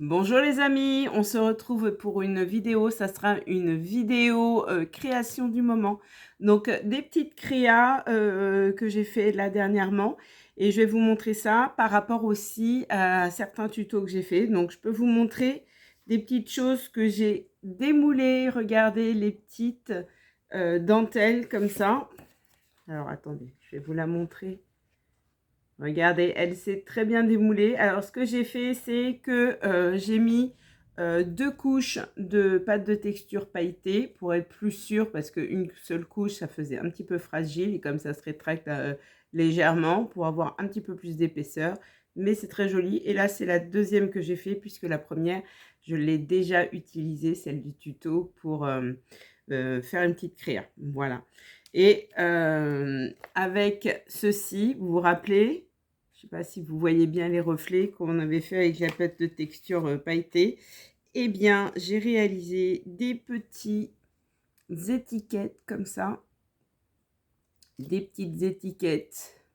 Bonjour les amis, on se retrouve pour une vidéo, ça sera une vidéo création du moment. Donc des petites créas que j'ai fait là dernièrement et je vais vous montrer ça par rapport aussi à certains tutos que j'ai fait. Donc je peux vous montrer des petites choses que j'ai démoulées, regardez les petites dentelles comme ça. Alors attendez, je vais vous la montrer. Regardez, elle s'est très bien démoulée. Alors, ce que j'ai fait, c'est que j'ai mis 2 couches de pâte de texture pailletée pour être plus sûre, parce qu'une seule couche, ça faisait un petit peu fragile et comme ça se rétracte légèrement pour avoir un petit peu plus d'épaisseur. Mais c'est très joli. Et là, c'est la deuxième que j'ai fait puisque la première, je l'ai déjà utilisée, celle du tuto, pour faire une petite créa. Voilà. Et avec ceci, vous vous rappelez, je ne sais pas si vous voyez bien les reflets qu'on avait fait avec la pâte de texture pailletée. Eh bien, j'ai réalisé des petites étiquettes comme ça. Des petites étiquettes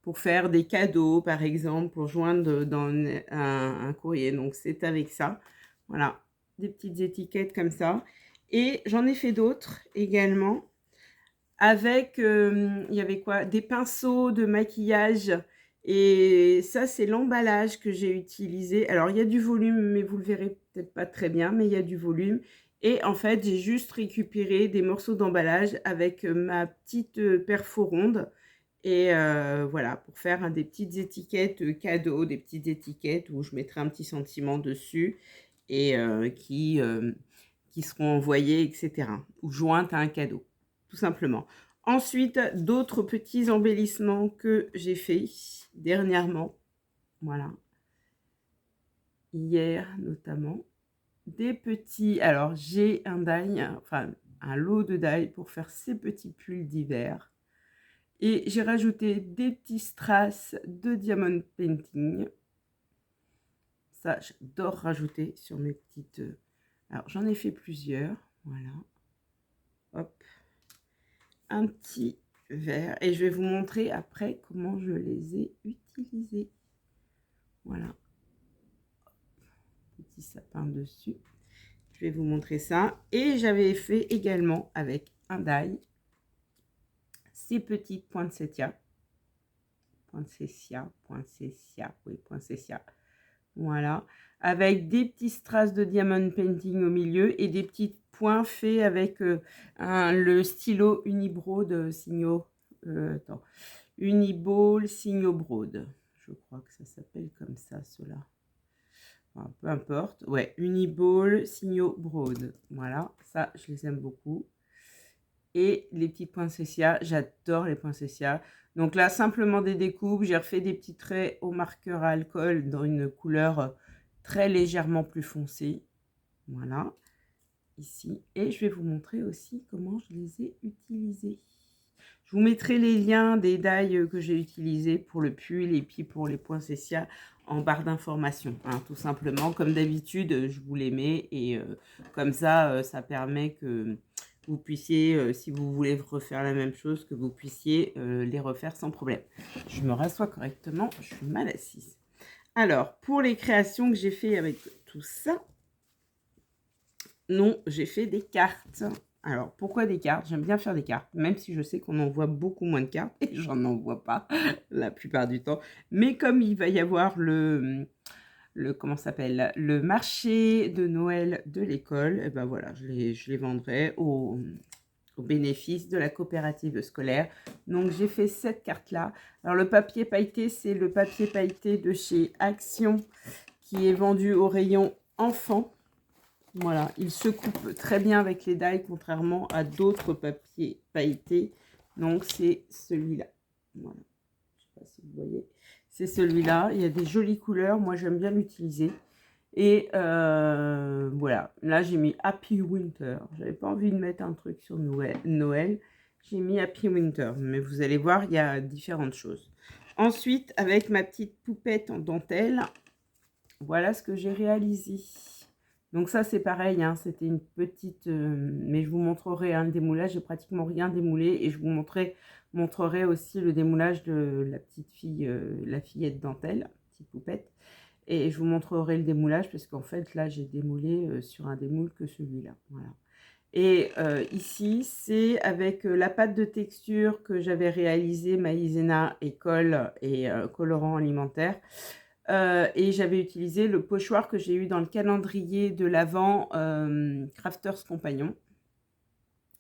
pour faire des cadeaux, par exemple, pour joindre dans un courrier. Donc, c'est avec ça. Voilà, des petites étiquettes comme ça. Et j'en ai fait d'autres également. Avec, il y avait quoi? Des pinceaux de maquillage. Et ça, c'est l'emballage que j'ai utilisé. Alors, il y a du volume, mais vous le verrez peut-être pas très bien, mais il y a du volume. Et en fait, j'ai juste récupéré des morceaux d'emballage avec ma petite perfo ronde. Et voilà, pour faire des petites étiquettes cadeaux, des petites étiquettes où je mettrai un petit sentiment dessus et qui seront envoyées, etc. Ou jointes à un cadeau, tout simplement. Ensuite, d'autres petits embellissements que j'ai fait dernièrement. Voilà. Hier, notamment. Des petits... Alors, j'ai un die, enfin, un lot de die pour faire ces petits pulls d'hiver. Et j'ai rajouté des petits strass de diamond painting. Ça, j'adore rajouter sur mes petites... Alors, j'en ai fait plusieurs. Voilà. Hop. Un petit verre. Et je vais vous montrer après comment je les ai utilisés. Voilà. Petit sapin dessus. Je vais vous montrer ça. Et j'avais fait également avec un die ces petites poinsettias. Oui, poinsettia. Voilà. Avec des petits strass de diamond painting au milieu et des petits points faits avec le stylo Unibrode Signo. Uniball Signo Brode. Je crois que ça s'appelle comme ça, cela. Enfin, peu importe. Ouais, Uniball Signo Brode. Voilà, ça, je les aime beaucoup. Et les petites poinsettias, j'adore les poinsettias. Donc là, simplement des découpes. J'ai refait des petits traits au marqueur à alcool dans une couleur très légèrement plus foncée. Voilà, ici. Et je vais vous montrer aussi comment je les ai utilisés. Je vous mettrai les liens des die que j'ai utilisés pour le pull et puis pour les poinsettias en barre d'informations. Hein, tout simplement, comme d'habitude, je vous les mets et comme ça, ça permet que vous puissiez, si vous voulez refaire la même chose, que vous puissiez les refaire sans problème. Je me rassois correctement, je suis mal assise. Alors, pour les créations que j'ai fait avec tout ça, non, j'ai fait des cartes. Alors, pourquoi des cartes? J'aime bien faire des cartes, même si je sais qu'on envoie beaucoup moins de cartes, et j'en envoie pas la plupart du temps. Mais comme il va y avoir comment s'appelle, le marché de Noël de l'école, et ben voilà, je les vendrai au bénéfice de la coopérative scolaire. Donc, j'ai fait cette carte-là. Alors, le papier pailleté, c'est le papier pailleté de chez Action, qui est vendu au rayon enfant. Voilà, il se coupe très bien avec les die, contrairement à d'autres papiers pailletés. Donc, c'est celui-là. Voilà, je ne sais pas si vous voyez. C'est celui-là. Il y a des jolies couleurs. Moi, j'aime bien l'utiliser. Et voilà, là, j'ai mis Happy Winter. J'avais pas envie de mettre un truc sur Noël. J'ai mis Happy Winter. Mais vous allez voir, il y a différentes choses. Ensuite, avec ma petite poupette en dentelle, voilà ce que j'ai réalisé. Donc ça, c'est pareil, hein, c'était une petite... mais je vous montrerai un démoulage, j'ai pratiquement rien démoulé. Et je vous montrerai aussi le démoulage de la petite fille, la fillette dentelle, petite poupette. Et je vous montrerai le démoulage parce qu'en fait, là, j'ai démoulé sur un démoule que celui-là. Voilà. Et ici, c'est avec la pâte de texture que j'avais réalisée Maïzena et colle et colorant alimentaire. Et j'avais utilisé le pochoir que j'ai eu dans le calendrier de l'Avent Crafters Compagnon.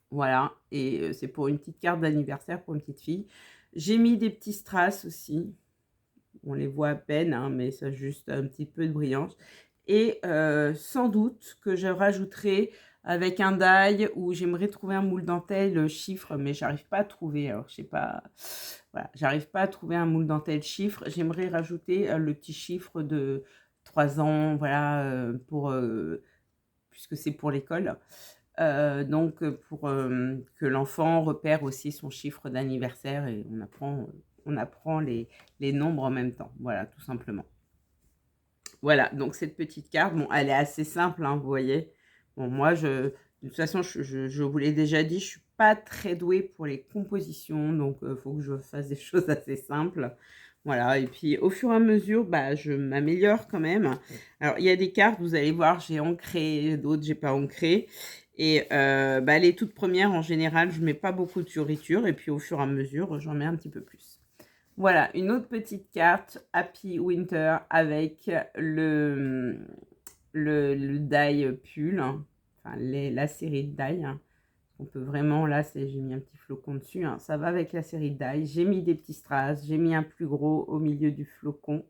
Voilà, et c'est pour une petite carte d'anniversaire pour une petite fille. J'ai mis des petits strass aussi. On les voit à peine, hein, mais ça juste un petit peu de brillance. Et sans doute que je rajouterai avec un die où j'aimerais trouver un moule dentelle chiffre, mais j'arrive pas à trouver. Alors, je sais pas, voilà, j'arrive pas à trouver un moule dentelle chiffre. J'aimerais rajouter le petit chiffre de 3 ans, voilà, puisque c'est pour l'école. Donc, pour que l'enfant repère aussi son chiffre d'anniversaire et on apprend les nombres en même temps. Voilà, tout simplement. Voilà, donc cette petite carte, bon, elle est assez simple, hein, vous voyez. Bon, moi, de toute façon, je vous l'ai déjà dit, je suis pas très douée pour les compositions, donc il faut que je fasse des choses assez simples. Voilà, et puis au fur et à mesure, bah, je m'améliore quand même. Alors, il y a des cartes, vous allez voir, j'ai ancré, d'autres, j'ai pas ancré. Et bah, les toutes premières, en général, je mets pas beaucoup de fioritures, et puis au fur et à mesure, j'en mets un petit peu plus. Voilà, une autre petite carte Happy Winter avec le die pull, hein, enfin la série de die. Hein. On peut vraiment, là, j'ai mis un petit flocon dessus, hein, ça va avec la série de die. J'ai mis des petits strass, j'ai mis un plus gros au milieu du flocon.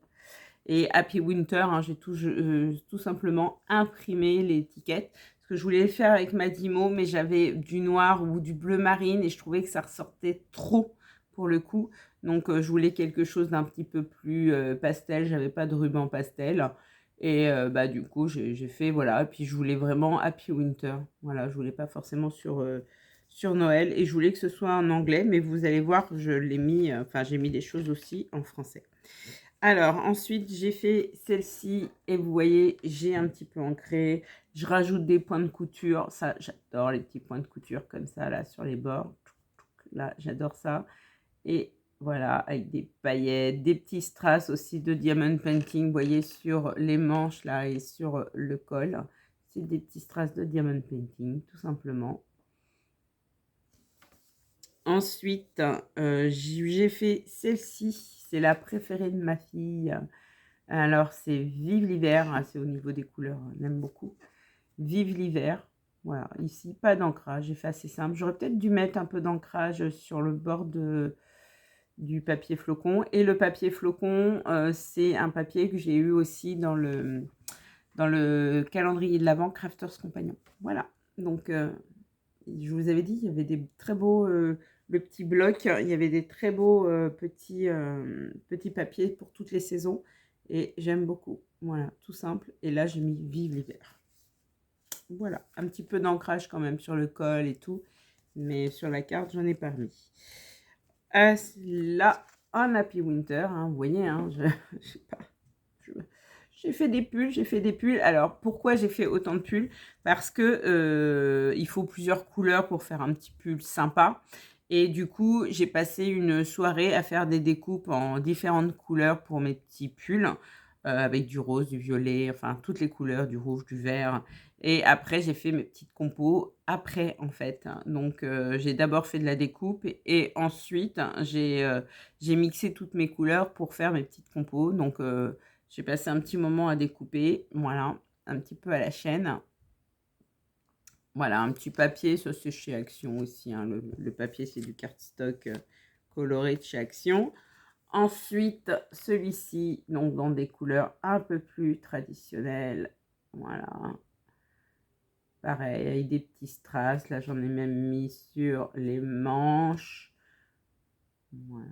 Et Happy Winter, hein, j'ai tout simplement imprimé l'étiquette. Parce que je voulais le faire avec Madimo, mais j'avais du noir ou du bleu marine et je trouvais que ça ressortait trop pour le coup. Donc, je voulais quelque chose d'un petit peu plus pastel. J'avais pas de ruban pastel. Et bah, du coup, j'ai fait, voilà. Et puis, je voulais vraiment Happy Winter. Voilà, je voulais pas forcément sur Noël. Et je voulais que ce soit en anglais. Mais vous allez voir, je l'ai mis, enfin, j'ai mis des choses aussi en français. Alors, ensuite, j'ai fait celle-ci et vous voyez, j'ai un petit peu ancré. Je rajoute des points de couture. Ça, j'adore les petits points de couture comme ça, là, sur les bords. Là, j'adore ça. Et voilà, avec des paillettes, des petits strass aussi de diamond painting, vous voyez, sur les manches, là, et sur le col. C'est des petits strass de diamond painting, tout simplement. Ensuite, j'ai fait celle-ci. C'est la préférée de ma fille. Alors, c'est Vive l'hiver, hein, c'est au niveau des couleurs, on aime beaucoup. Vive l'hiver, voilà, ici, pas d'ancrage, j'ai fait assez simple. J'aurais peut-être dû mettre un peu d'ancrage sur le bord du papier flocon. Et le papier flocon, c'est un papier que j'ai eu aussi dans le calendrier de l'Avent Crafters Compagnon. Voilà, donc je vous avais dit, il y avait des très beaux... le petit bloc, il y avait des très beaux petits papiers pour toutes les saisons. Et j'aime beaucoup. Voilà, tout simple. Et là, j'ai mis Vive l'hiver. Voilà, un petit peu d'ancrage quand même sur le col et tout. Mais sur la carte, j'en ai pas mis. Là, un Happy Winter, hein, vous voyez, hein, je sais pas. J'ai fait des pulls, Alors, pourquoi j'ai fait autant de pulls? Parce que il faut plusieurs couleurs pour faire un petit pull sympa. Et du coup, j'ai passé une soirée à faire des découpes en différentes couleurs pour mes petits pulls, avec du rose, du violet, enfin toutes les couleurs, du rouge, du vert. Et après, j'ai fait mes petites compos après, en fait. Donc, j'ai d'abord fait de la découpe et ensuite, j'ai mixé toutes mes couleurs pour faire mes petites compos. Donc, j'ai passé un petit moment à découper, voilà, un petit peu à la chaîne. Voilà, un petit papier, ça c'est chez Action aussi. Hein. Le papier, c'est du cardstock coloré de chez Action. Ensuite, celui-ci, donc dans des couleurs un peu plus traditionnelles. Voilà. Pareil, avec des petits strass. Là, j'en ai même mis sur les manches. Voilà.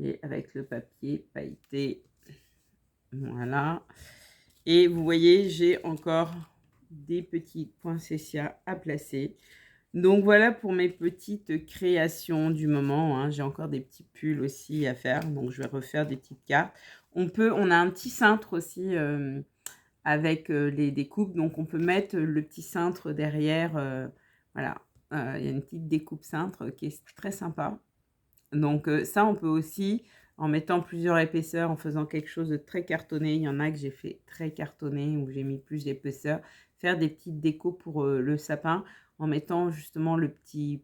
Et avec le papier pailleté. Voilà. Et vous voyez, j'ai encore des petits poinsettias à placer. Donc voilà pour mes petites créations du moment. Hein. J'ai encore des petits pulls aussi à faire. Donc je vais refaire des petites cartes. On a un petit cintre aussi avec les découpes. Donc on peut mettre le petit cintre derrière. Voilà. Il y a une petite découpe cintre qui est très sympa. Donc ça, on peut aussi en mettant plusieurs épaisseurs, en faisant quelque chose de très cartonné. Il y en a que j'ai fait très cartonné, où j'ai mis plus d'épaisseur. Faire des petites décos pour, le sapin, en mettant justement le petit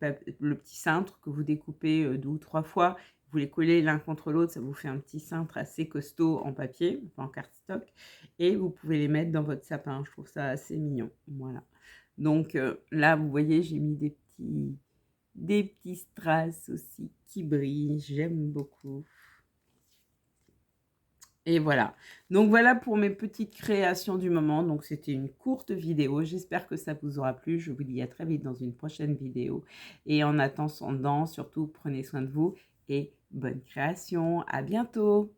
cintre que vous découpez, 2 ou 3 fois. Vous les collez l'un contre l'autre, ça vous fait un petit cintre assez costaud en papier, enfin en cardstock, et vous pouvez les mettre dans votre sapin. Je trouve ça assez mignon, voilà. Donc là, vous voyez, j'ai mis des petits strass aussi qui brillent, j'aime beaucoup. Et voilà. Donc voilà pour mes petites créations du moment. Donc c'était une courte vidéo. J'espère que ça vous aura plu. Je vous dis à très vite dans une prochaine vidéo. Et en attendant, surtout, prenez soin de vous et bonne création. À bientôt.